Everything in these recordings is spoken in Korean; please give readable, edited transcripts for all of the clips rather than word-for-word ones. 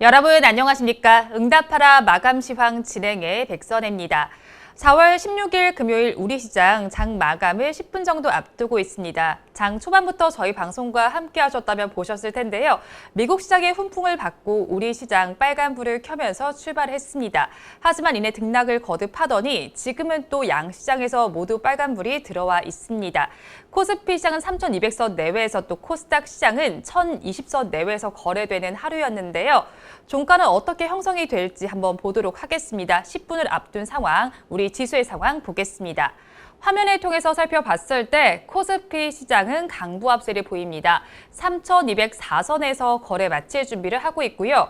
여러분 안녕하십니까? 응답하라 마감 시황 진행의 백선혜입니다. 4월 16일 금요일 우리 시장 장 마감을 10분 정도 앞두고 있습니다. 장 초반부터 저희 방송과 함께 하셨다면 보셨을 텐데요. 미국 시장의 훈풍을 받고 우리 시장 빨간불을 켜면서 출발했습니다. 하지만 이내 등락을 거듭하더니 지금은 또 양시장에서 모두 빨간불이 들어와 있습니다. 코스피 시장은 3,200선 내외에서 또 코스닥 시장은 1,020선 내외에서 거래되는 하루였는데요. 종가는 어떻게 형성이 될지 한번 보도록 하겠습니다. 10분을 앞둔 상황, 우리 지수의 상황 보겠습니다. 화면을 통해서 살펴봤을 때 코스피 시장은 강보합세를 보입니다. 3,204선에서 거래 마칠 준비를 하고 있고요.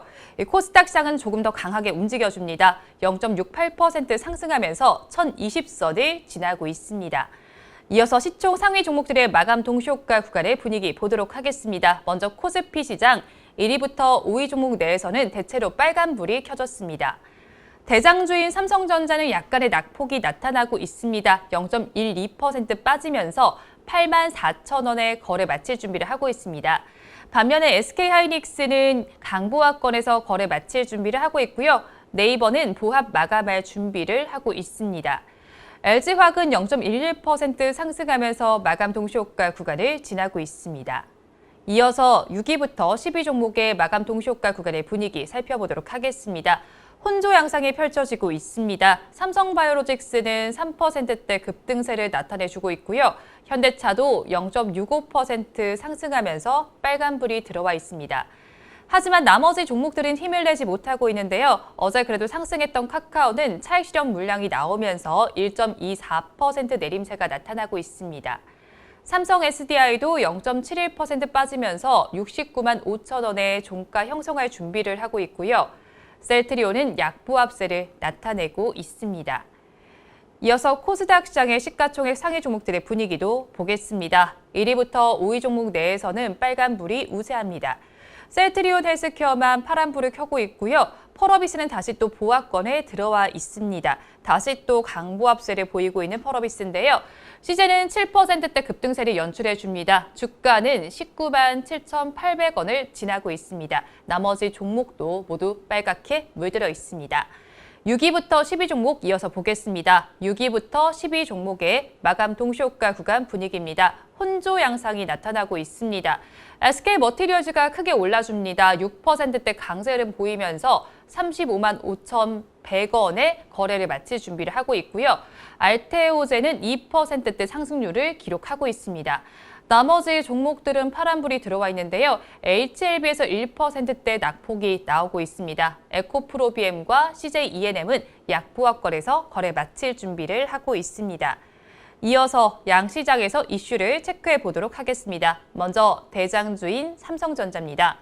코스닥 시장은 조금 더 강하게 움직여줍니다. 0.68% 상승하면서 1,020선을 지나고 있습니다. 이어서 시총 상위 종목들의 마감 동시효과 구간의 분위기 보도록 하겠습니다. 먼저 코스피 시장 1위부터 5위 종목 내에서는 대체로 빨간불이 켜졌습니다. 대장주인 삼성전자는 약간의 낙폭이 나타나고 있습니다. 0.12% 빠지면서 84,000원에 거래 마칠 준비를 하고 있습니다. 반면에 SK하이닉스는 강보합권에서 거래 마칠 준비를 하고 있고요. 네이버는 보합 마감할 준비를 하고 있습니다. LG화학은 0.11% 상승하면서 마감 동시효과 구간을 지나고 있습니다. 이어서 6위부터 10위 종목의 마감 동시효과 구간의 분위기 살펴보도록 하겠습니다. 혼조 양상이 펼쳐지고 있습니다. 삼성바이오로직스는 3%대 급등세를 나타내주고 있고요. 현대차도 0.65% 상승하면서 빨간불이 들어와 있습니다. 하지만 나머지 종목들은 힘을 내지 못하고 있는데요. 어제 그래도 상승했던 카카오는 차익 실현 물량이 나오면서 1.24% 내림세가 나타나고 있습니다. 삼성 SDI도 0.71% 빠지면서 69만 5천 원의 종가 형성할 준비를 하고 있고요. 셀트리온은 약보합세를 나타내고 있습니다. 이어서 코스닥 시장의 시가총액 상위 종목들의 분위기도 보겠습니다. 1위부터 5위 종목 내에서는 빨간불이 우세합니다. 셀트리온 헬스케어만 파란불을 켜고 있고요. 펄어비스는 다시 또 보합권에 들어와 있습니다. 다시 또 강보합세를 보이고 있는 펄어비스인데요. 시제는 7%대 급등세를 연출해줍니다. 주가는 19만 7,800원을 지나고 있습니다. 나머지 종목도 모두 빨갛게 물들어 있습니다. 6위부터 10위 종목 이어서 보겠습니다. 6위부터 10위 종목의 마감 동시효과 구간 분위기입니다. 혼조 양상이 나타나고 있습니다. SK머티리얼즈가 크게 올라줍니다. 6%대 강세를 보이면서 35만 5,100원에 거래를 마칠 준비를 하고 있고요. 알테오제는 2%대 상승률을 기록하고 있습니다. 나머지 종목들은 파란불이 들어와 있는데요. HLB에서 1%대 낙폭이 나오고 있습니다. 에코프로비엠과 CJENM은 약보합권에서 거래 마칠 준비를 하고 있습니다. 이어서 양시장에서 이슈를 체크해 보도록 하겠습니다. 먼저 대장주인 삼성전자입니다.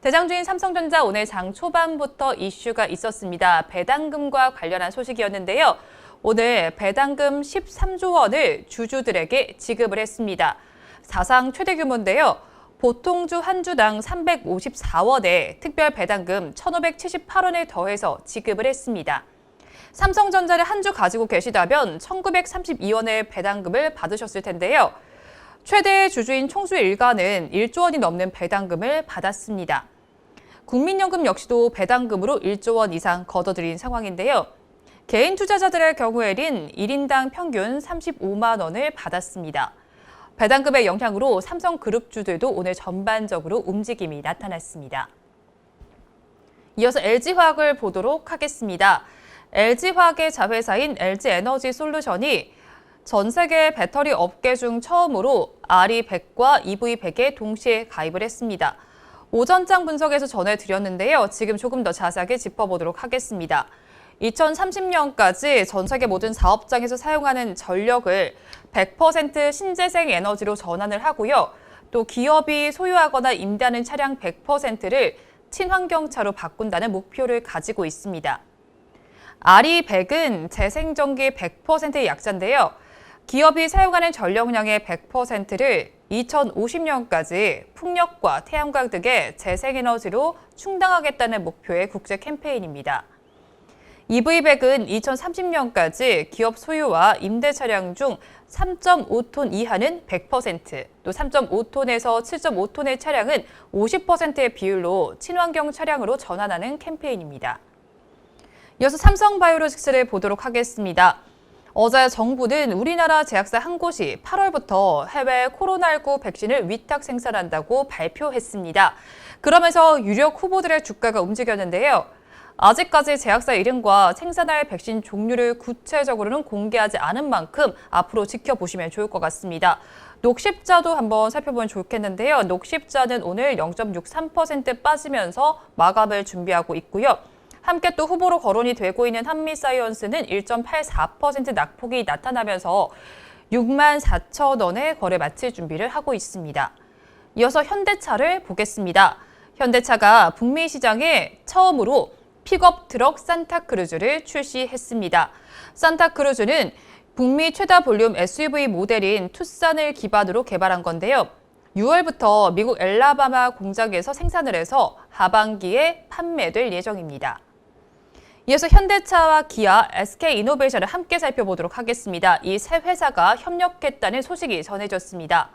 대장주인 삼성전자 오늘 장 초반부터 이슈가 있었습니다. 배당금과 관련한 소식이었는데요. 오늘 배당금 13조 원을 주주들에게 지급을 했습니다. 사상 최대 규모인데요. 보통주 한 주당 354원에 특별 배당금 1,578원을 더해서 지급을 했습니다. 삼성전자를 한 주 가지고 계시다면 1,932원의 배당금을 받으셨을 텐데요. 최대 주주인 총수 일가는 1조 원이 넘는 배당금을 받았습니다. 국민연금 역시도 배당금으로 1조 원 이상 걷어들인 상황인데요. 개인 투자자들의 경우에는 1인당 평균 35만 원을 받았습니다. 배당금의 영향으로 삼성그룹주들도 오늘 전반적으로 움직임이 나타났습니다. 이어서 LG화학을 보도록 하겠습니다. LG화학의 자회사인 LG에너지솔루션이 전 세계 배터리 업계 중 처음으로 RE100과 EV100에 동시에 가입을 했습니다. 오전장 분석에서 전해드렸는데요. 지금 조금 더 자세하게 짚어보도록 하겠습니다. 2030년까지 전 세계 모든 사업장에서 사용하는 전력을 100% 신재생 에너지로 전환을 하고요. 또 기업이 소유하거나 임대하는 차량 100%를 친환경차로 바꾼다는 목표를 가지고 있습니다. RE100은 재생전기 100%의 약자인데요. 기업이 사용하는 전력량의 100%를 2050년까지 풍력과 태양광 등의 재생에너지로 충당하겠다는 목표의 국제 캠페인입니다. EV100은 2030년까지 기업 소유와 임대 차량 중 3.5톤 이하는 100%, 또 3.5톤에서 7.5톤의 차량은 50%의 비율로 친환경 차량으로 전환하는 캠페인입니다. 이어서 삼성바이오로직스를 보도록 하겠습니다. 어제 정부는 우리나라 제약사 한 곳이 8월부터 해외 코로나19 백신을 위탁 생산한다고 발표했습니다. 그러면서 유력 후보들의 주가가 움직였는데요. 아직까지 제약사 이름과 생산할 백신 종류를 구체적으로는 공개하지 않은 만큼 앞으로 지켜보시면 좋을 것 같습니다. 녹십자도 한번 살펴보면 좋겠는데요. 녹십자는 오늘 0.63% 빠지면서 마감을 준비하고 있고요. 함께 또 후보로 거론이 되고 있는 한미사이언스는 1.84% 낙폭이 나타나면서 6만 4천 원에 거래 마칠 준비를 하고 있습니다. 이어서 현대차를 보겠습니다. 현대차가 북미 시장에 처음으로 픽업 트럭 산타크루즈를 출시했습니다. 산타크루즈는 북미 최다 볼륨 SUV 모델인 투싼을 기반으로 개발한 건데요. 6월부터 미국 엘라바마 공장에서 생산을 해서 하반기에 판매될 예정입니다. 이어서 현대차와 기아, SK이노베이션을 함께 살펴보도록 하겠습니다. 이 세 회사가 협력했다는 소식이 전해졌습니다.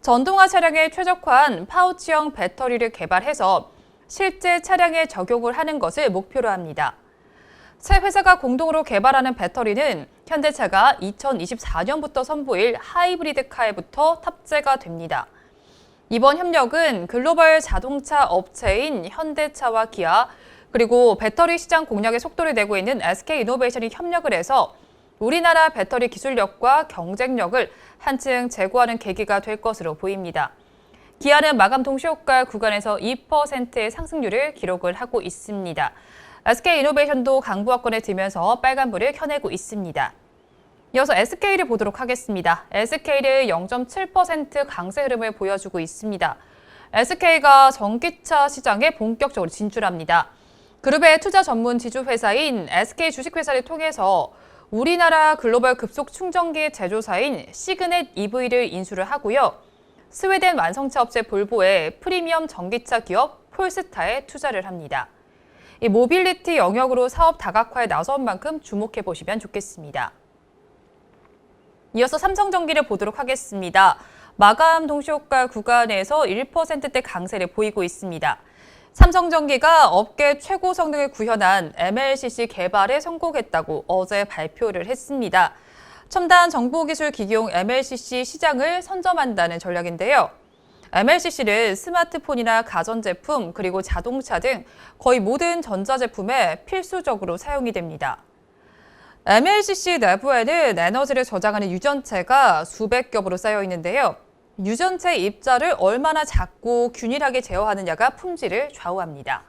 전동화 차량에 최적화한 파우치형 배터리를 개발해서 실제 차량에 적용을 하는 것을 목표로 합니다. 세 회사가 공동으로 개발하는 배터리는 현대차가 2024년부터 선보일 하이브리드카에부터 탑재가 됩니다. 이번 협력은 글로벌 자동차 업체인 현대차와 기아, 그리고 배터리 시장 공략에 속도를 내고 있는 SK이노베이션이 협력을 해서 우리나라 배터리 기술력과 경쟁력을 한층 제고하는 계기가 될 것으로 보입니다. 기아는 마감 동시효과 구간에서 2%의 상승률을 기록을 하고 있습니다. SK이노베이션도 강보합권에 들면서 빨간불을 켜내고 있습니다. 이어서 SK를 보도록 하겠습니다. SK를 0.7% 강세 흐름을 보여주고 있습니다. SK가 전기차 시장에 본격적으로 진출합니다. 그룹의 투자 전문 지주회사인 SK 주식회사를 통해서 우리나라 글로벌 급속 충전기 제조사인 시그넷 EV를 인수를 하고요. 스웨덴 완성차 업체 볼보의 프리미엄 전기차 기업 폴스타에 투자를 합니다. 이 모빌리티 영역으로 사업 다각화에 나선 만큼 주목해 보시면 좋겠습니다. 이어서 삼성전기를 보도록 하겠습니다. 마감 동시효과 구간에서 1%대 강세를 보이고 있습니다. 삼성전기가 업계 최고 성능을 구현한 MLCC 개발에 성공했다고 어제 발표를 했습니다. 첨단 정보기술 기기용 MLCC 시장을 선점한다는 전략인데요. MLCC는 스마트폰이나 가전제품, 그리고 자동차 등 거의 모든 전자제품에 필수적으로 사용이 됩니다. MLCC 내부에는 에너지를 저장하는 유전체가 수백 겹으로 쌓여 있는데요. 유전체 입자를 얼마나 작고 균일하게 제어하느냐가 품질을 좌우합니다.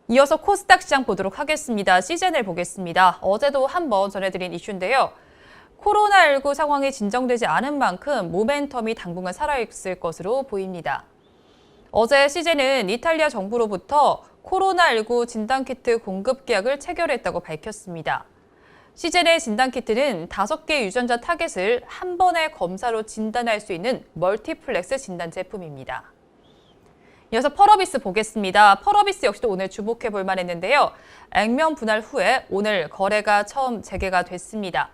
이어서 코스닥 시장 보도록 하겠습니다. 시즌을 보겠습니다. 어제도 한번 전해드린 이슈인데요. 코로나19 상황이 진정되지 않은 만큼 모멘텀이 당분간 살아있을 것으로 보입니다. 어제 시즌은 이탈리아 정부로부터 코로나19 진단키트 공급 계약을 체결했다고 밝혔습니다. 시젠의 진단키트는 5개 유전자 타겟을 한 번의 검사로 진단할 수 있는 멀티플렉스 진단 제품입니다. 이어서 펄어비스 보겠습니다. 펄어비스 역시도 오늘 주목해 볼 만했는데요. 액면 분할 후에 오늘 거래가 처음 재개가 됐습니다.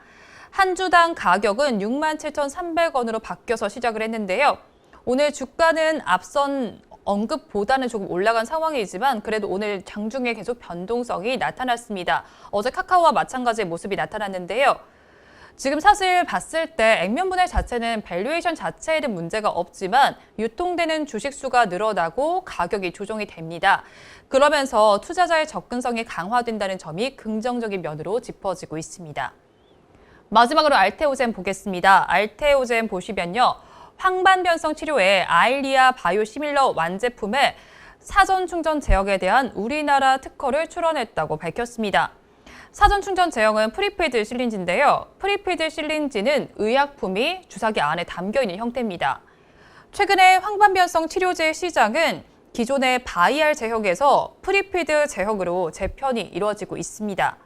한 주당 가격은 67,300원으로 바뀌어서 시작을 했는데요. 오늘 주가는 앞선 언급보다는 조금 올라간 상황이지만 그래도 오늘 장중에 계속 변동성이 나타났습니다. 어제 카카오와 마찬가지의 모습이 나타났는데요. 지금 사실 봤을 때 액면 분할 자체는 밸류에이션 자체에는 문제가 없지만 유통되는 주식 수가 늘어나고 가격이 조정이 됩니다. 그러면서 투자자의 접근성이 강화된다는 점이 긍정적인 면으로 짚어지고 있습니다. 마지막으로 알테오젠 보겠습니다. 알테오젠 보시면요. 황반변성 치료에 아일리아 바이오시밀러 완제품의 사전 충전 제형에 대한 우리나라 특허를 출원했다고 밝혔습니다. 사전 충전 제형은 프리필드 실린지인데요. 프리필드 실린지는 의약품이 주사기 안에 담겨 있는 형태입니다. 최근에 황반변성 치료제 시장은 기존의 바이알 제형에서 프리필드 제형으로 재편이 이루어지고 있습니다.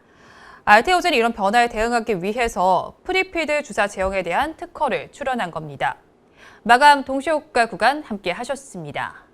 알테오젠이 이런 변화에 대응하기 위해서 프리필드 주사 제형에 대한 특허를 출원한 겁니다. 마감 동시효과 구간 함께 하셨습니다.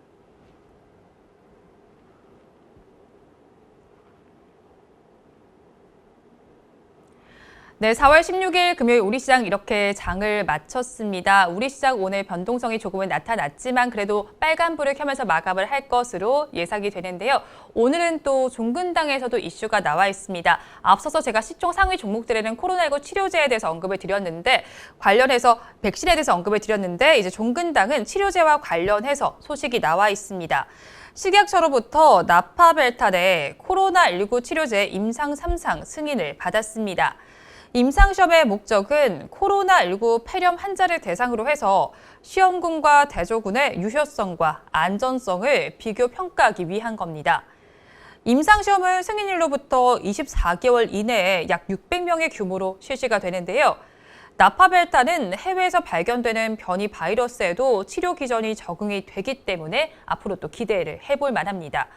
네, 4월 16일 금요일 우리 시장 이렇게 장을 마쳤습니다. 우리 시장 오늘 변동성이 조금은 나타났지만 그래도 빨간불을 켜면서 마감을 할 것으로 예상이 되는데요. 오늘은 또 종근당에서도 이슈가 나와 있습니다. 앞서서 제가 시총 상위 종목들에는 코로나19 치료제에 대해서 언급을 드렸는데 관련해서 백신에 대해서 언급을 드렸는데 이제 종근당은 치료제와 관련해서 소식이 나와 있습니다. 식약처로부터 나파벨탄의 코로나19 치료제 임상 3상 승인을 받았습니다. 임상시험의 목적은 코로나19 폐렴 환자를 대상으로 해서 시험군과 대조군의 유효성과 안전성을 비교 평가하기 위한 겁니다. 임상시험은 승인일로부터 24개월 이내에 약 600명의 규모로 실시가 되는데요. 나파벨탄은 해외에서 발견되는 변이 바이러스에도 치료 기전이 적응이 되기 때문에 앞으로 또 기대를 해볼 만합니다.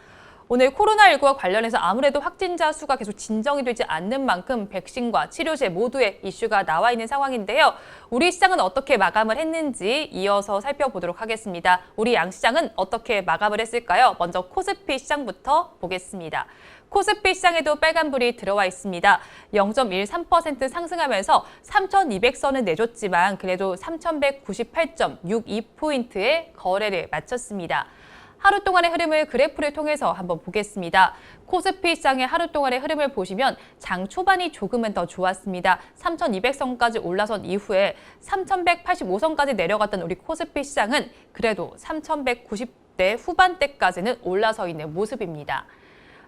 오늘 코로나19와 관련해서 아무래도 확진자 수가 계속 진정이 되지 않는 만큼 백신과 치료제 모두의 이슈가 나와 있는 상황인데요. 우리 시장은 어떻게 마감을 했는지 이어서 살펴보도록 하겠습니다. 우리 양시장은 어떻게 마감을 했을까요? 먼저 코스피 시장부터 보겠습니다. 코스피 시장에도 빨간불이 들어와 있습니다. 0.13% 상승하면서 3,200선은 내줬지만 그래도 3,198.62포인트의 거래를 마쳤습니다. 하루 동안의 흐름을 그래프를 통해서 한번 보겠습니다. 코스피 시장의 하루 동안의 흐름을 보시면 장 초반이 조금은 더 좋았습니다. 3,200선까지 올라선 이후에 3,185선까지 내려갔던 우리 코스피 시장은 그래도 3,190대 후반대까지는 올라서 있는 모습입니다.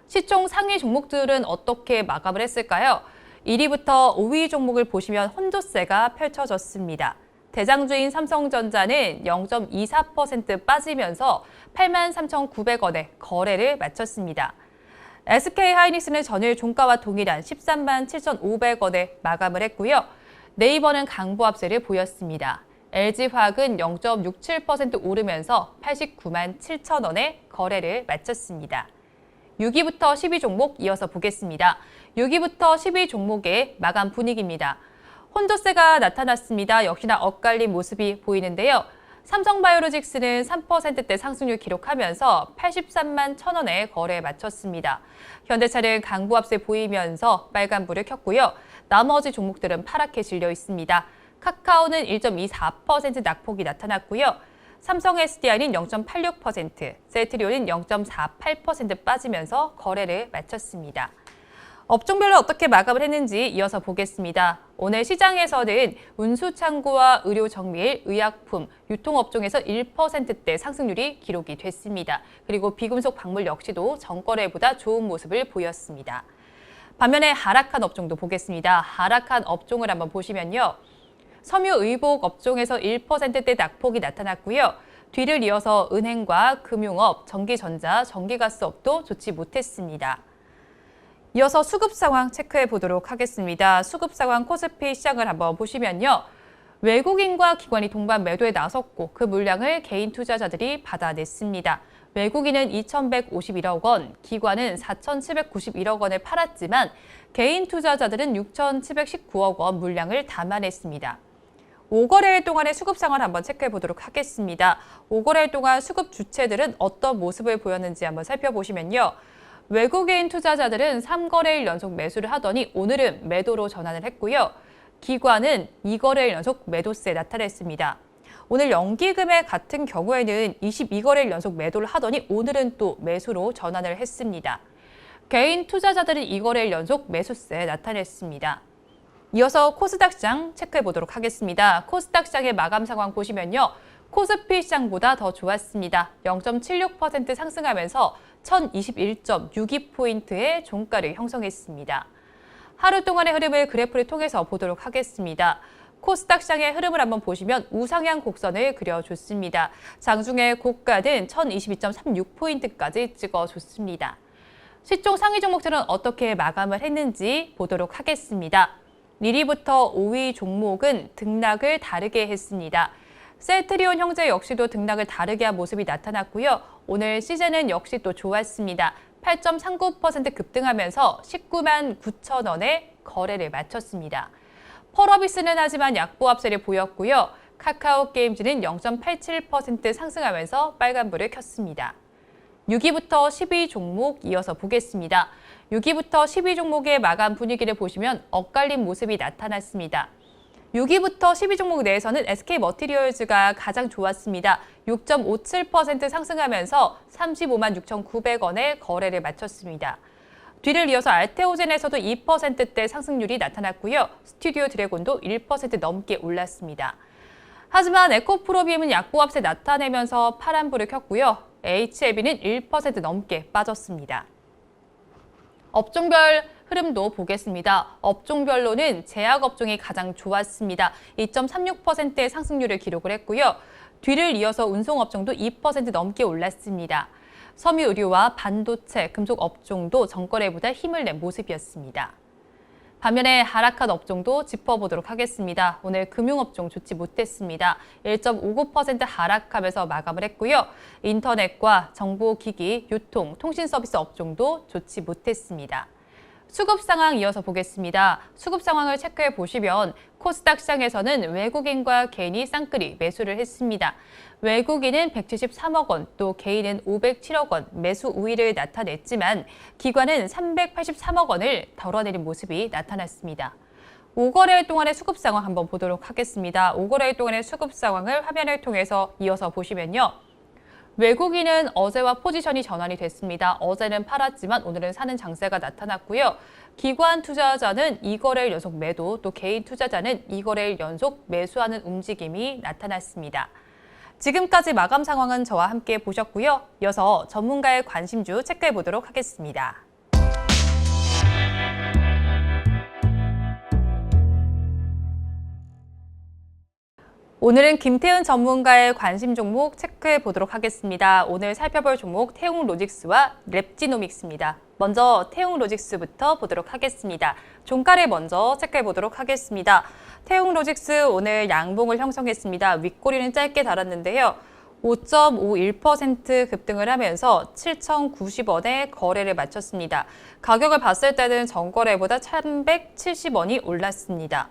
시총 상위 종목들은 어떻게 마감을 했을까요? 1위부터 5위 종목을 보시면 혼조세가 펼쳐졌습니다. 대장주인 삼성전자는 0.24% 빠지면서 83,900원에 거래를 마쳤습니다. SK하이닉스는 전일 종가와 동일한 13만 7,500원에 마감을 했고요. 네이버는 강보합세를 보였습니다. LG화학은 0.67% 오르면서 89만 7,000원에 거래를 마쳤습니다. 6위부터 10위 종목 이어서 보겠습니다. 6위부터 10위 종목의 마감 분위기입니다. 혼조세가 나타났습니다. 역시나 엇갈린 모습이 보이는데요. 삼성바이오로직스는 3%대 상승률 기록하면서 83만 1,000원에 거래에 마쳤습니다. 현대차는 강보합세 보이면서 빨간불을 켰고요. 나머지 종목들은 파랗게 질려 있습니다. 카카오는 1.24% 낙폭이 나타났고요. 삼성 SDI는 0.86%, 셀트리온은 0.48% 빠지면서 거래를 마쳤습니다. 업종별로 어떻게 마감을 했는지 이어서 보겠습니다. 오늘 시장에서는 운수창고와 의료정밀, 의약품, 유통업종에서 1%대 상승률이 기록이 됐습니다. 그리고 비금속 박물 역시도 전거래보다 좋은 모습을 보였습니다. 반면에 하락한 업종도 보겠습니다. 하락한 업종을 한번 보시면요. 섬유의복 업종에서 1%대 낙폭이 나타났고요. 뒤를 이어서 은행과 금융업, 전기전자, 전기가스업도 좋지 못했습니다. 이어서 수급 상황 체크해 보도록 하겠습니다. 수급 상황 코스피 시장을 한번 보시면요. 외국인과 기관이 동반 매도에 나섰고 그 물량을 개인 투자자들이 받아냈습니다. 외국인은 2,151억 원, 기관은 4,791억 원을 팔았지만 개인 투자자들은 6,719억 원 물량을 담아냈습니다. 5거래일 동안의 수급 상황을 한번 체크해 보도록 하겠습니다. 5거래일 동안 수급 주체들은 어떤 모습을 보였는지 한번 살펴보시면요. 외국인 투자자들은 3거래일 연속 매수를 하더니 오늘은 매도로 전환을 했고요. 기관은 2거래일 연속 매도세 나타냈습니다. 오늘 연기금액 같은 경우에는 22거래일 연속 매도를 하더니 오늘은 또 매수로 전환을 했습니다. 개인 투자자들은 2거래일 연속 매수세 나타냈습니다. 이어서 코스닥 시장 체크해 보도록 하겠습니다. 코스닥 시장의 마감 상황 보시면요. 코스피 시장보다 더 좋았습니다. 0.76% 상승하면서 1,021.62포인트의 종가를 형성했습니다. 하루 동안의 흐름을 그래프를 통해서 보도록 하겠습니다. 코스닥 시장의 흐름을 한번 보시면 우상향 곡선을 그려줬습니다. 장중에 고가는 1,022.36포인트까지 찍어줬습니다. 시총 상위 종목들은 어떻게 마감을 했는지 보도록 하겠습니다. 1위부터 5위 종목은 등락을 다르게 했습니다. 셀트리온 형제 역시도 등락을 다르게 한 모습이 나타났고요. 오늘 시제는 역시 또 좋았습니다. 8.39% 급등하면서 19만 9천 원에 거래를 마쳤습니다. 펄어비스는 하지만 약보합세를 보였고요. 카카오 게임즈는 0.87% 상승하면서 빨간불을 켰습니다. 6위부터 10위 종목 이어서 보겠습니다. 6위부터 10위 종목의 마감 분위기를 보시면 엇갈린 모습이 나타났습니다. 6위부터 10위 종목 내에서는 SK머티리얼즈가 가장 좋았습니다. 6.57% 상승하면서 35만 6,900원에 거래를 마쳤습니다. 뒤를 이어서 알테오젠에서도 2%대 상승률이 나타났고요. 스튜디오 드래곤도 1% 넘게 올랐습니다. 하지만 에코프로비움은 약보합세 나타내면서 파란불을 켰고요. HLB는 1% 넘게 빠졌습니다. 업종별 흐름도 보겠습니다. 업종별로는 제약업종이 가장 좋았습니다. 2.36%의 상승률을 기록을 했고요. 뒤를 이어서 운송업종도 2% 넘게 올랐습니다. 섬유의료와 반도체, 금속 업종도 전거래보다 힘을 낸 모습이었습니다. 반면에 하락한 업종도 짚어보도록 하겠습니다. 오늘 금융업종 좋지 못했습니다. 1.59% 하락하면서 마감을 했고요. 인터넷과 정보기기, 유통, 통신서비스 업종도 좋지 못했습니다. 수급 상황 이어서 보겠습니다. 수급 상황을 체크해 보시면 코스닥 시장에서는 외국인과 개인이 쌍끌이 매수를 했습니다. 외국인은 173억 원, 또 개인은 507억 원 매수 우위를 나타냈지만 기관은 383억 원을 덜어내린 모습이 나타났습니다. 5거래일 동안의 수급 상황 한번 보도록 하겠습니다. 5거래일 동안의 수급 상황을 화면을 통해서 이어서 보시면요. 외국인은 어제와 포지션이 전환이 됐습니다. 어제는 팔았지만 오늘은 사는 장세가 나타났고요. 기관 투자자는 2거래일 연속 매도, 또 개인 투자자는 2거래일 연속 매수하는 움직임이 나타났습니다. 지금까지 마감 상황은 저와 함께 보셨고요. 이어서 전문가의 관심주 체크해 보도록 하겠습니다. 오늘은 김태훈 전문가의 관심 종목 체크해 보도록 하겠습니다. 오늘 살펴볼 종목 태웅로직스와 랩지노믹스입니다. 먼저 태웅로직스부터 보도록 하겠습니다. 종가를 먼저 체크해 보도록 하겠습니다. 태웅로직스 오늘 양봉을 형성했습니다. 윗꼬리는 짧게 달았는데요. 5.51% 급등을 하면서 7,090원에 거래를 마쳤습니다. 가격을 봤을 때는 전거래보다 1,170원이 올랐습니다.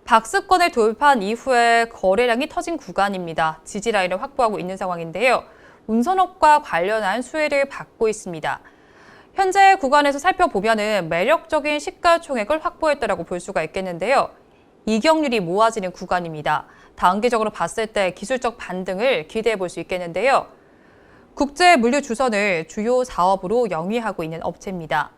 박스권을 돌파한 이후에 거래량이 터진 구간입니다. 지지라인을 확보하고 있는 상황인데요. 운선업과 관련한 수혜를 받고 있습니다. 현재 구간에서 살펴보면 매력적인 시가총액을 확보했다고 볼 수가 있겠는데요. 이격률이 모아지는 구간입니다. 단기적으로 봤을 때 기술적 반등을 기대해 볼 수 있겠는데요. 국제 물류 주선을 주요 사업으로 영위하고 있는 업체입니다.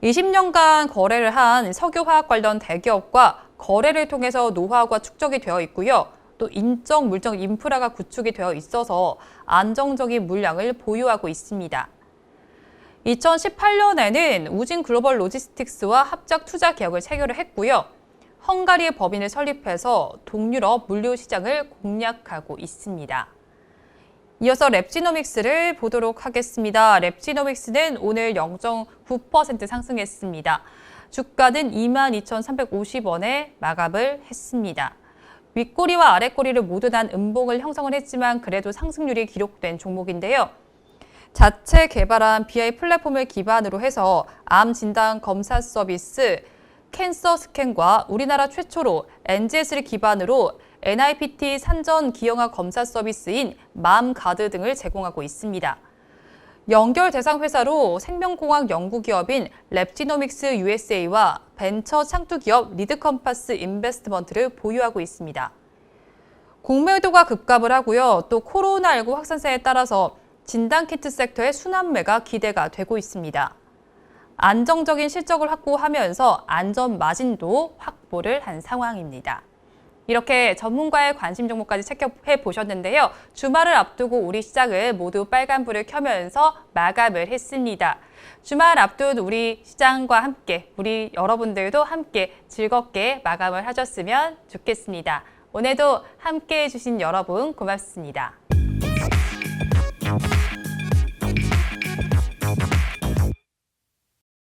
20년간 거래를 한 석유화학 관련 대기업과 거래를 통해서 노하우가 축적이 되어 있고요. 또 인적 물적 인프라가 구축이 되어 있어서 안정적인 물량을 보유하고 있습니다. 2018년에는 우진 글로벌 로지스틱스와 합작 투자 계약을 체결을 했고요. 헝가리의 법인을 설립해서 동유럽 물류 시장을 공략하고 있습니다. 이어서 랩지노믹스를 보도록 하겠습니다. 랩지노믹스는 오늘 0.9% 상승했습니다. 주가는 22,350원에 마감을 했습니다. 윗꼬리와 아랫꼬리를 모두 단 음봉을 형성을 했지만 그래도 상승률이 기록된 종목인데요. 자체 개발한 BI 플랫폼을 기반으로 해서 암 진단 검사 서비스 캔서 스캔과 우리나라 최초로 NGS를 기반으로 NIPT 산전 기형아 검사 서비스인 맘가드 등을 제공하고 있습니다. 연결 대상 회사로 생명공학 연구기업인 랩지노믹스 USA와 벤처 창투기업 리드컴파스 인베스트먼트를 보유하고 있습니다. 공매도가 급감을 하고요. 또 코로나19 확산세에 따라서 진단키트 섹터의 순환매가 기대가 되고 있습니다. 안정적인 실적을 확보하면서 안전 마진도 확보를 한 상황입니다. 이렇게 전문가의 관심 종목까지 체크해 보셨는데요. 주말을 앞두고 우리 시장을 모두 빨간불을 켜면서 마감을 했습니다. 주말 앞둔 우리 시장과 함께, 우리 여러분들도 함께 즐겁게 마감을 하셨으면 좋겠습니다. 오늘도 함께 해주신 여러분 고맙습니다.